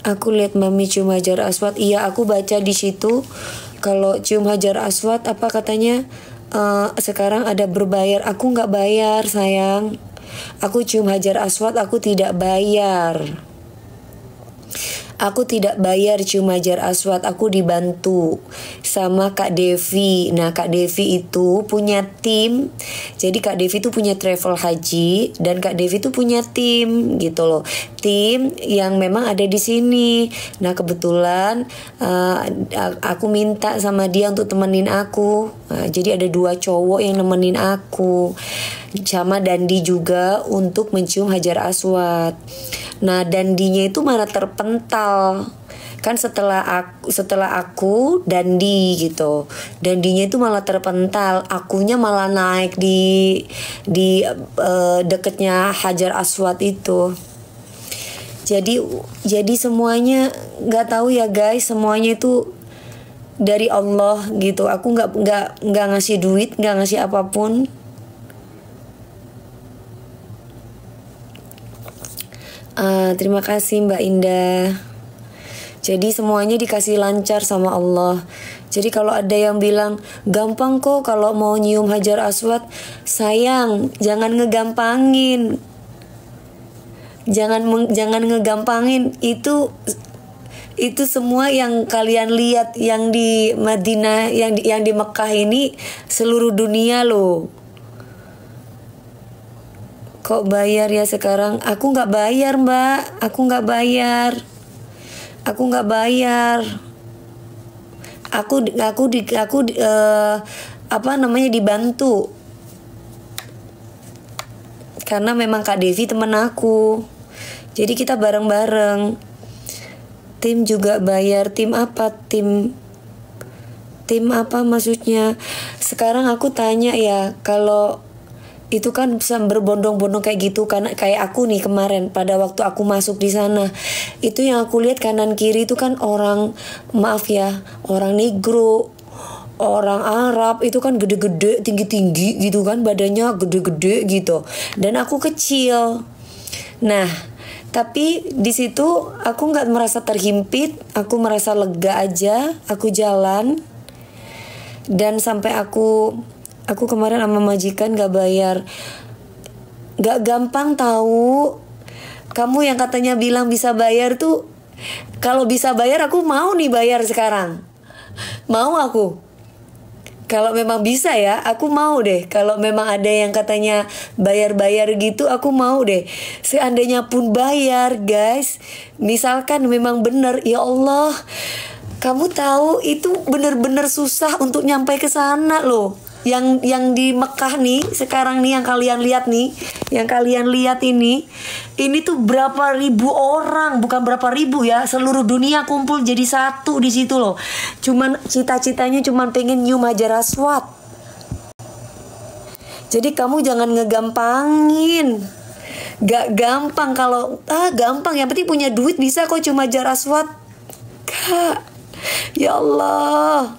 Aku lihat Mami cium Hajar Aswad. Iya, aku baca di situ kalau cium Hajar Aswad apa katanya, sekarang ada berbayar. Aku nggak bayar sayang. Aku cium Hajar Aswad, aku tidak bayar. Aku tidak bayar cium Hajar Aswad, aku dibantu sama Kak Devi. Nah, Kak Devi itu punya tim. Jadi Kak Devi itu punya travel haji dan Kak Devi itu punya tim gitu loh. Tim yang memang ada di sini. Nah, kebetulan aku minta sama dia untuk temenin aku. Nah, jadi ada 2 cowok yang nemenin aku. Sama Dandi juga untuk mencium Hajar Aswad. Nah, Dandinya itu malah terpental. Kan setelah aku Dandi gitu. Dandinya itu malah terpental, akunya malah naik di deketnya Hajar Aswad itu. Jadi semuanya nggak tahu ya guys, semuanya itu dari Allah gitu. Aku nggak ngasih duit, nggak ngasih apapun. Terima kasih Mbak Indah. Jadi semuanya dikasih lancar sama Allah. Jadi kalau ada yang bilang gampang kok kalau mau nyium Hajar Aswad, sayang, jangan ngegampangin. Jangan ngegampangin. Itu semua yang kalian lihat yang di Madinah, yang di Mekah ini seluruh dunia loh. Kok bayar ya sekarang? Aku nggak bayar Mbak. Aku nggak bayar. Aku dibantu. Karena memang Kak Devi temen aku. Jadi kita bareng-bareng. Tim juga bayar. Tim apa? Tim apa maksudnya? Sekarang aku tanya ya, kalau itu kan bisa berbondong-bondong kayak gitu, karena kayak aku nih kemarin pada waktu aku masuk di sana, itu yang aku lihat kanan kiri itu kan orang, maaf ya, orang negro, orang Arab, itu kan gede-gede, tinggi-tinggi gitu kan, badannya gede-gede gitu, dan aku kecil. Nah, tapi di situ aku nggak merasa terhimpit, aku merasa lega aja, aku jalan, dan sampai aku kemarin sama majikan gak bayar. Gak gampang tahu. Kamu yang katanya bilang bisa bayar tuh, kalau bisa bayar aku mau nih bayar sekarang. Mau aku. Kalau memang bisa ya, aku mau deh. Kalau memang ada yang katanya bayar-bayar gitu, aku mau deh. Seandainya pun bayar guys, misalkan memang benar, ya Allah, kamu tahu itu benar-benar susah untuk nyampe ke sana loh. Yang di Mekah nih sekarang nih, yang kalian lihat ini tuh berapa ribu orang, bukan berapa ribu ya, seluruh dunia kumpul jadi satu di situ loh. Cuman cita-citanya cuman pengen nyium Hajar Aswad. Jadi kamu jangan ngegampangin. Gak gampang. Kalau gampang, yang penting punya duit bisa kok cium Hajar Aswad. Kak, ya Allah,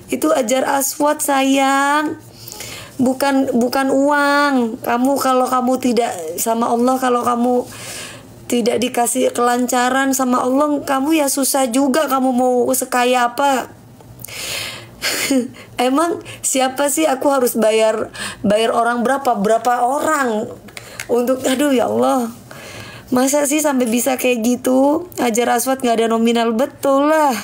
itu Hajar Aswad sayang, bukan uang. Kalau kamu tidak sama Allah, kalau kamu tidak dikasih kelancaran sama Allah, kamu ya susah juga. Kamu mau sekaya apa? Emang siapa sih aku harus bayar orang berapa orang untuk, aduh ya Allah, masa sih sampai bisa kayak gitu? Hajar Aswad nggak ada nominal, betul lah.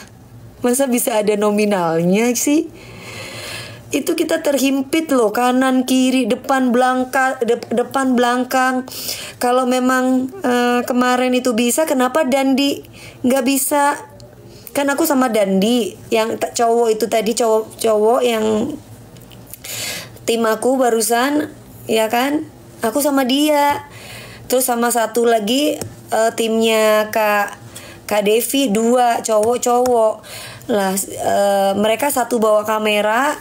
Masa bisa ada nominalnya sih? Itu kita terhimpit loh, kanan kiri, depan belakang. Kalau memang kemarin itu bisa, kenapa Dandi nggak bisa? Kan aku sama Dandi, yang cowok itu tadi, cowok yang tim aku barusan, ya kan? Aku sama dia. Terus sama satu lagi timnya Kak Devi, 2 cowok lah. Mereka satu bawa kamera,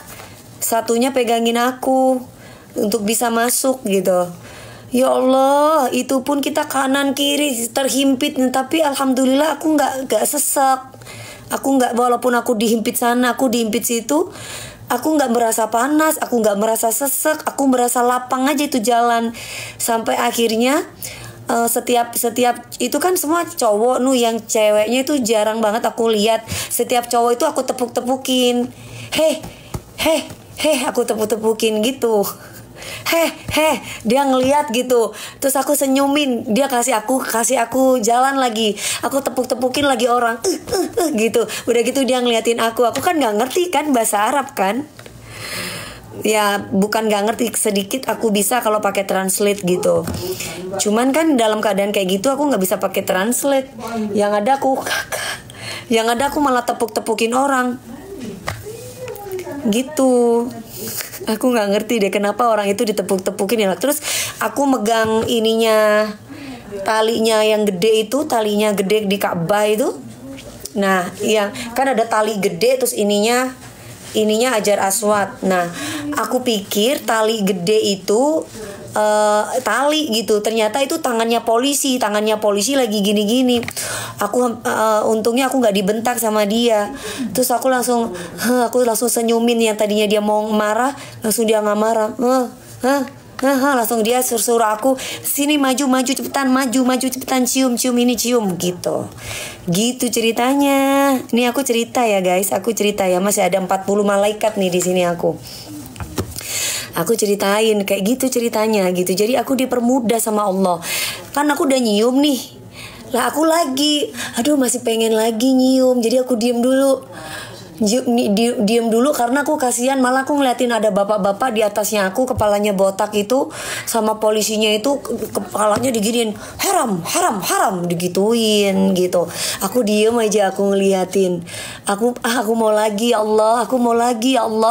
satunya pegangin aku untuk bisa masuk gitu. Ya Allah, itu pun kita kanan kiri terhimpit, tapi alhamdulillah aku nggak sesek. Aku nggak, walaupun aku dihimpit sana, aku dihimpit situ, aku nggak merasa panas, aku nggak merasa sesek, aku merasa lapang aja itu jalan. Sampai akhirnya setiap itu kan semua cowok nu, yang ceweknya itu jarang banget aku lihat. Setiap cowok itu aku tepuk-tepukin, aku tepuk-tepukin gitu. Dia ngeliat gitu, terus aku senyumin, dia kasih aku jalan lagi, aku tepuk-tepukin lagi orang, gitu. Udah gitu dia ngeliatin aku kan nggak ngerti kan bahasa Arab kan. Ya bukan gak ngerti, sedikit aku bisa kalau pakai translate gitu. Cuman kan dalam keadaan kayak gitu aku nggak bisa pakai translate. Yang ada aku malah tepuk-tepukin orang gitu. Aku nggak ngerti deh kenapa orang itu ditepuk-tepukin ya. Terus aku megang ininya, talinya yang gede itu, talinya gede di Ka'bah itu. Nah yang kan ada tali gede, terus ininya Hajar Aswad. Nah, aku pikir tali gede itu tali gitu. Ternyata itu tangannya polisi lagi gini-gini. Untungnya aku nggak dibentak sama dia. Terus aku langsung senyumin. Yang tadinya dia mau marah, langsung dia nggak marah. Langsung dia suruh aku, sini maju cepetan, maju cepetan, cium ini, cium gitu ceritanya. Ini aku cerita ya guys, masih ada 40 malaikat nih di sini aku ceritain kayak gitu ceritanya gitu. Jadi aku dipermudah sama Allah. Kan aku udah nyium nih, lah aku lagi masih pengen lagi nyium. Jadi aku diem dulu karena aku kasihan. Malah aku ngeliatin ada bapak-bapak di atasnya aku, kepalanya botak itu, sama polisinya itu kepalanya diginiin, haram digituin gitu. Aku diem aja, aku ngeliatin. Aku mau lagi ya Allah,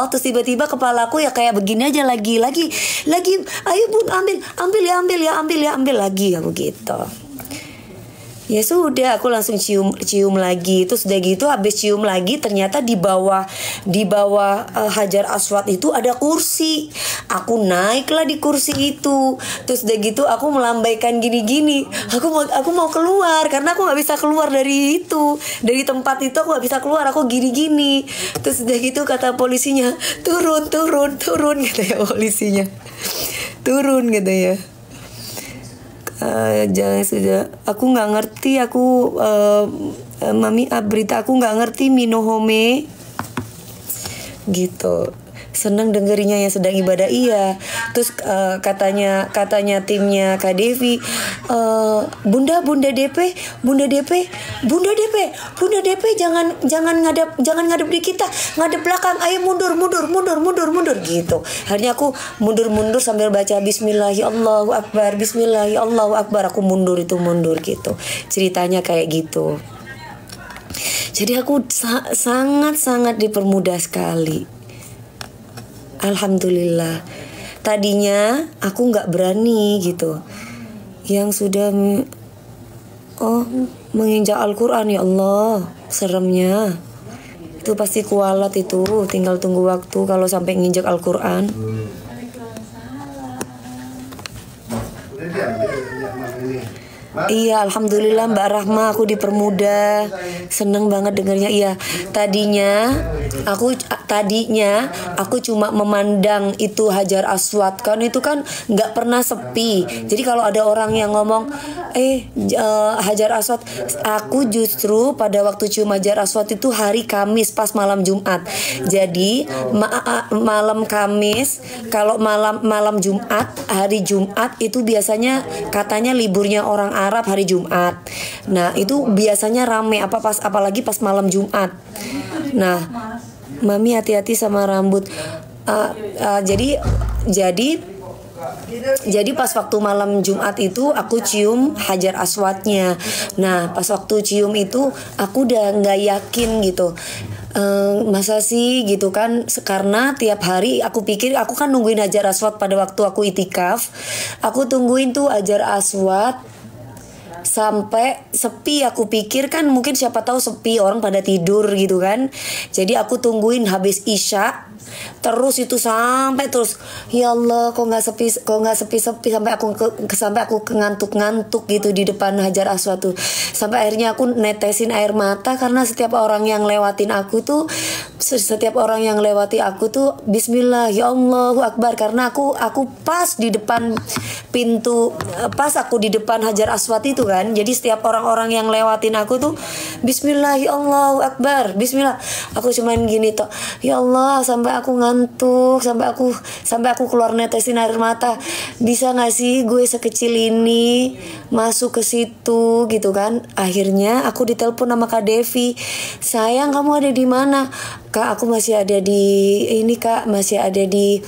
Terus tiba-tiba kepala aku ya kayak begini aja, lagi. Ayo bun, ambil lagi, aku gitu. Ya sudah, aku langsung cium lagi. Terus udah gitu habis cium lagi, ternyata di bawah Hajar Aswad itu ada kursi. Aku naiklah di kursi itu. Terus udah gitu aku melambaikan gini-gini. Aku mau keluar karena aku nggak bisa keluar dari tempat itu. Aku nggak bisa keluar, aku gini-gini. Terus udah gitu kata polisinya, turun katanya polisinya. Turun katanya. Jangan sudah, aku nggak ngerti, Mami berita aku nggak ngerti Minohome gitu. Senang dengerinya yang sedang ibadah, iya. Terus katanya timnya Kak Devi, Bunda DP jangan ngadep di kita, ngadep belakang, ayo mundur gitu. Akhirnya aku mundur sambil baca Bismillah ya Allahu Akbar, Bismillah ya Allahu Akbar. Aku mundur gitu. Ceritanya kayak gitu. Jadi aku sangat dipermudah sekali. Alhamdulillah. Tadinya aku nggak berani gitu. Yang sudah menginjak Al-Quran, ya Allah, seremnya. Itu pasti kualat itu. Tinggal tunggu waktu kalau sampai nginjak Al-Quran. Iya, alhamdulillah Mbak Rahma, aku dipermudah. Seneng banget dengarnya. Iya, tadinya aku cuma memandang itu Hajar Aswad, kan itu kan nggak pernah sepi. Jadi kalau ada orang yang ngomong Hajar Aswad, aku justru pada waktu cium Hajar Aswad itu hari Kamis pas malam Jumat. Jadi malam Kamis, kalau malam Jumat, hari Jumat itu biasanya katanya liburnya orang Arab hari Jumat. Nah itu biasanya rame apalagi pas malam Jumat. Nah Mami hati-hati sama rambut. Jadi pas waktu malam Jumat itu aku cium Hajar Aswadnya. Nah pas waktu cium itu aku udah nggak yakin gitu. Masa sih gitu kan, karena tiap hari aku pikir, aku kan nungguin Hajar Aswad pada waktu aku itikaf. Aku tungguin tuh Hajar Aswad sampai sepi. Aku pikir kan mungkin siapa tahu sepi, orang pada tidur gitu kan. Jadi aku tungguin habis Isya. Terus itu sampai terus, ya Allah kok nggak sepi sampai aku ngantuk gitu di depan Hajar Aswad tuh. Sampai akhirnya aku netesin air mata karena setiap orang yang lewati aku tuh Bismillah ya Allahu Akbar, karena aku pas di depan pintu, pas aku di depan Hajar Aswad itu kan. Jadi setiap orang-orang yang lewatin aku tuh Bismillah, ya Allahu Akbar, Bismillah. Aku cuman gini toh, ya Allah, sampai aku ngantuk, sampai aku keluar netesin air mata. Bisa gak sih gue sekecil ini masuk ke situ gitu kan. Akhirnya aku ditelepon sama Kak Devi, sayang kamu ada di mana? Kak, aku masih ada di ini Kak, masih ada di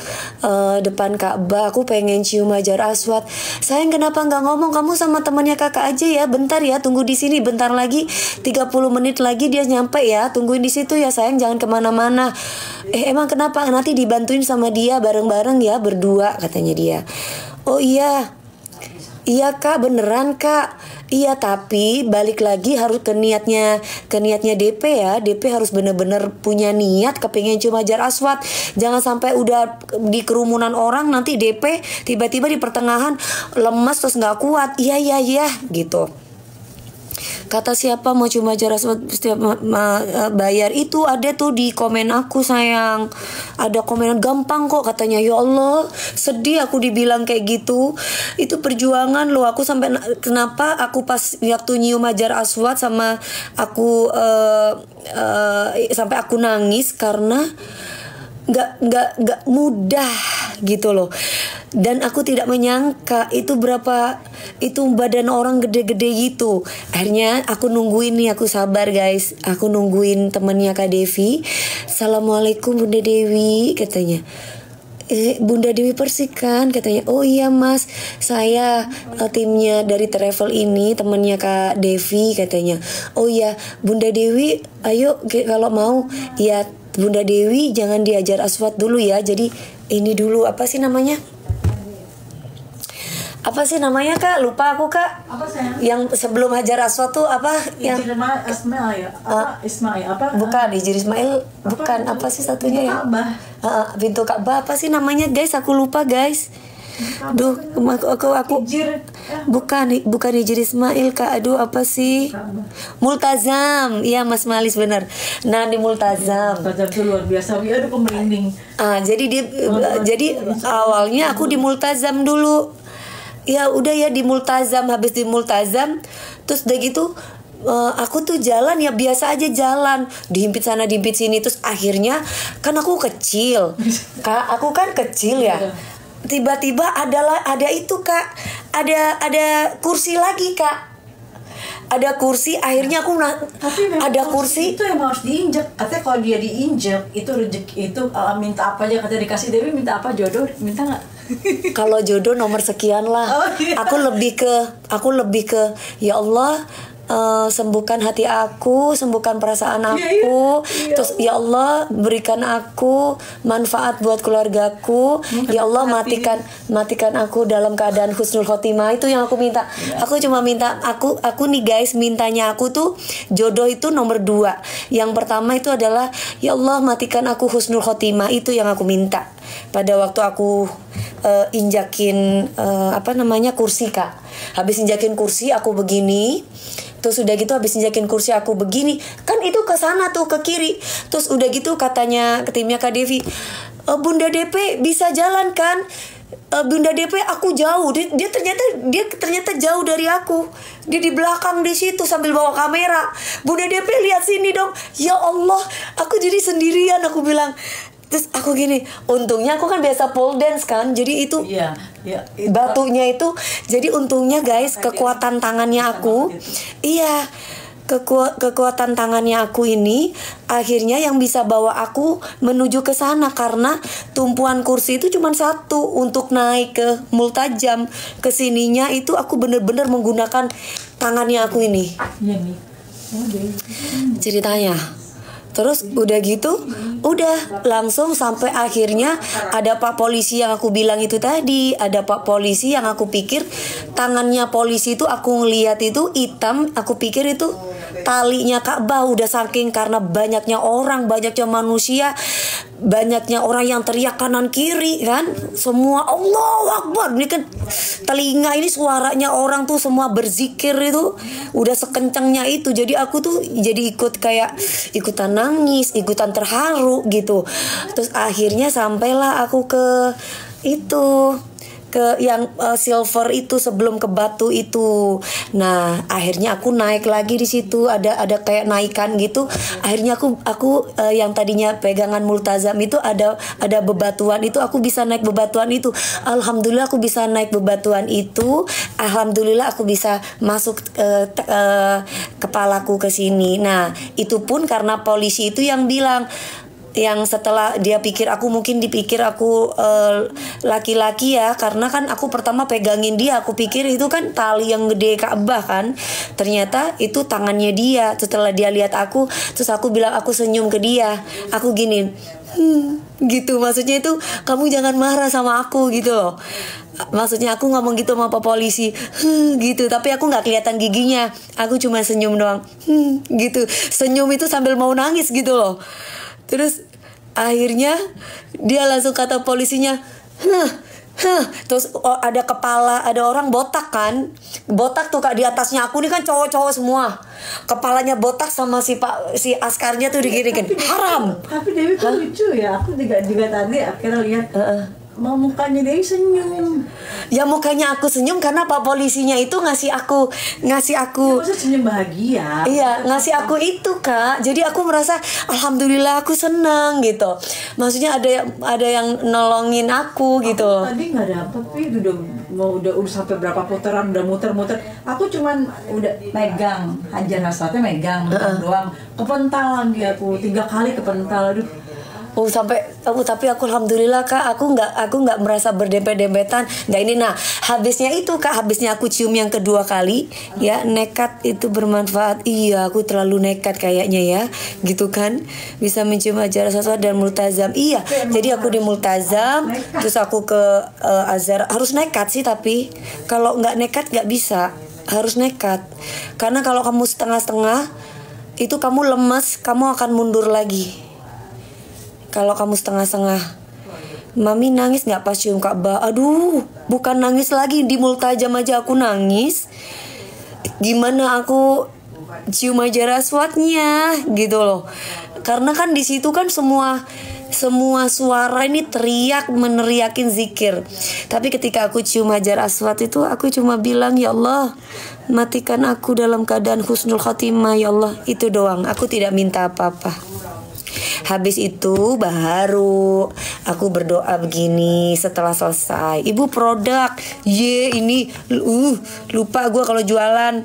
depan Ka'bah. Aku pengen cium Hajar Aswad. Sayang kenapa nggak ngomong, kamu sama temannya kakak aja ya, bentar ya, tunggu di sini, bentar lagi 30 menit lagi dia nyampe ya, tungguin di situ ya sayang, jangan kemana-mana. Emang kenapa? Nanti dibantuin sama dia bareng-bareng ya, berdua, katanya dia. Oh iya, iya Kak, beneran Kak. Iya, tapi balik lagi harus ke niatnya DP ya. DP harus bener-bener punya niat kepengen cium Hajar Aswad. Jangan sampai udah di kerumunan orang nanti DP tiba-tiba di pertengahan lemas terus nggak kuat. Iya gitu. Kata siapa mau cuma Hajar Aswad setiap bayar itu ada tuh di komen aku sayang. Ada komenan gampang kok katanya. Ya Allah, sedih aku dibilang kayak gitu. Itu perjuangan loh. Aku sampai kenapa aku pas waktu nyium Hajar Aswad sama aku sampai aku nangis karena nggak mudah gitu loh. Dan aku tidak menyangka itu badan orang gede-gede gitu. Akhirnya aku nungguin nih, aku sabar guys. Aku nungguin temannya Kak Devi. Assalamualaikum Bunda Dewi katanya. Bunda Dewi Persik kan katanya. Oh iya mas, saya timnya dari travel ini, temannya Kak Devi katanya. Oh iya Bunda Dewi, ayo kalau mau ya Bunda Dewi jangan di Hajar Aswad dulu ya. Jadi ini dulu apa sih namanya Kak? Lupa aku Kak. Apa sayang? Yang sebelum Hajar Aswad tuh apa? Yang Ismail ya? Ismail apa? Bukan Hijir Ismail. Bukan apa sih satunya ya? Pintu Ka'bah apa sih namanya guys? Aku lupa guys. Duh, aku bukan Hijir Ismail Kak. Aduh, apa sih? Multazam. Iya Mas Malis benar. Nah, di Multazam. Multazam itu luar biasa. Aduh, aku merinding. Jadi awalnya aku di Multazam dulu. Ya udah ya di Multazam, habis di Multazam terus udah gitu aku tuh jalan ya biasa aja jalan, dihimpit sana dihimpit sini. Terus akhirnya kan aku kecil Kak, aku kan kecil ya. Tiba-tiba ada itu Kak, ada kursi lagi Kak. Ada kursi, akhirnya aku tapi ada kursi itu yang harus diinjek. Katanya kalau dia diinjek itu rezeki itu minta apa aja, katanya dikasih. Dewi minta apa, jodoh minta nggak? Kalau jodoh nomor sekian lah. Oh, iya. Aku lebih ke ya Allah, sembuhkan hati aku, sembuhkan perasaan aku. Terus ya Allah berikan aku manfaat buat keluargaku. Ya Allah matikan aku dalam keadaan husnul khotimah. Itu yang aku minta. Aku cuma minta aku nih guys, mintanya aku tuh jodoh itu nomor 2. Yang pertama itu adalah ya Allah matikan aku husnul khotimah. Itu yang aku minta pada waktu aku injakin kursi Kak. Habis injakin kursi aku begini. Terus udah gitu habis injakin kursi aku begini, kan itu ke sana tuh ke kiri. Terus udah gitu katanya timnya Kak Devi, Bunda DP bisa jalan kan? Bunda DP aku jauh. Dia ternyata jauh dari aku. Dia di belakang di situ sambil bawa kamera. Bunda DP lihat sini dong. Ya Allah, aku jadi sendirian, aku bilang. Terus aku gini, untungnya aku kan biasa pole dance kan, jadi itu batunya itu, jadi untungnya guys kekuatan tangannya aku, kekuatan tangannya aku ini akhirnya yang bisa bawa aku menuju ke sana, karena tumpuan kursi itu cuma satu. Untuk naik ke Multazam kesininya itu aku bener-bener menggunakan tangannya aku ini. Ceritanya. Terus udah gitu, udah langsung sampai akhirnya ada Pak Polisi yang aku bilang itu tadi. Ada Pak Polisi yang aku pikir tangannya polisi itu aku ngeliat itu hitam. Aku pikir itu talinya Ka'bah. Udah saking karena banyaknya orang, banyaknya manusia, banyaknya orang yang teriak kanan kiri kan. Semua Allahu Akbar. Ini kan telinga ini suaranya orang tuh semua berzikir itu. Udah sekencangnya itu. Jadi aku tuh jadi ikutan nangis, ikutan terharu gitu. Terus akhirnya sampailah aku ke ke yang silver itu sebelum ke batu itu. Nah, akhirnya aku naik lagi di situ, ada kayak naikan gitu. Akhirnya aku yang tadinya pegangan multazam itu ada bebatuan itu, aku bisa naik bebatuan itu. Alhamdulillah aku bisa naik bebatuan itu. Alhamdulillah aku bisa masuk kepalaku ke sini. Nah, itu pun karena polisi itu yang bilang, yang setelah dia pikir aku, mungkin dipikir aku laki-laki ya, karena kan aku pertama pegangin dia, aku pikir itu kan tali yang gede Ka'bah kan, ternyata itu tangannya dia. Setelah dia lihat aku, terus aku bilang, aku senyum ke dia, aku gini, gitu, maksudnya itu kamu jangan marah sama aku gitu loh. Maksudnya aku ngomong gitu sama Pak Polisi, gitu, tapi aku nggak kelihatan giginya, aku cuma senyum doang, gitu, senyum itu sambil mau nangis gitu loh. Terus akhirnya dia langsung kata polisinya, terus ada kepala, ada orang botak kan, botak tuh Kak, di atasnya aku nih kan cowok-cowok semua, kepalanya botak sama si askarnya tuh diginiin, haram. Tapi Dewi tuh lucu ya, aku juga tadi akhirnya lihat mau mukanya Dewi senyum. Ya mukanya aku senyum karena Pak Polisinya itu ngasih aku Ya, maksudnya senyum bahagia. Iya, ngasih aku itu Kak. Jadi aku merasa alhamdulillah aku senang gitu. Maksudnya ada yang nolongin aku gitu. Tadi nggak dapet, tapi udah sampai berapa putaran, udah muter-muter. Aku cuman udah megang Hajar Aswadnya, megang doang. Kepentalan dia, aku 3 kali kepental. Aduh. Tapi aku alhamdulillah Kak, aku nggak merasa berdempet-dempetan, nggak ini. Nah, habisnya aku cium yang kedua kali, ya, nekat itu bermanfaat. Iya, aku terlalu nekat kayaknya ya, gitu kan, bisa mencium Hajar Aswad dan multazam. Iya, jadi aku di multazam, terus aku ke Azhar. Harus nekat sih, tapi kalau nggak nekat nggak bisa, harus nekat. Karena kalau kamu setengah-setengah, itu kamu lemas, kamu akan mundur lagi. Kalau kamu setengah-setengah. Mami nangis gak pas cium Ka'bah? Aduh, bukan nangis lagi, di multajam aja aku nangis. Gimana aku cium Hajar Aswadnya gitu loh. Karena kan di situ kan semua suara ini meneriakin zikir. Tapi ketika aku cium Hajar Aswad itu, aku cuma bilang, ya Allah, matikan aku dalam keadaan husnul khotimah ya Allah. Itu doang, aku tidak minta apa-apa. Habis itu baru aku berdoa begini setelah selesai. Ibu produk, ini lupa gue kalau jualan.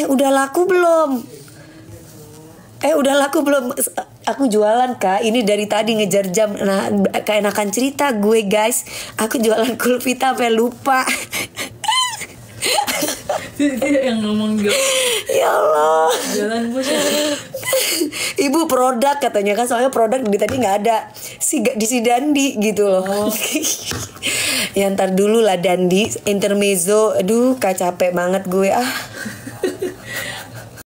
Udah laku belum? Aku jualan Kak, ini dari tadi ngejar jam. Nah, keenakan cerita gue guys, aku jualan kulvita sampai lupa. Dia yang ngomong gitu. Ya Allah. Jalan bos. Ibu produk katanya kan, soalnya produk di tadi nggak ada di si Dandi gitu loh. Ya ntar dulu lah Dandi intermezzo. Aduh Kak, capek banget gue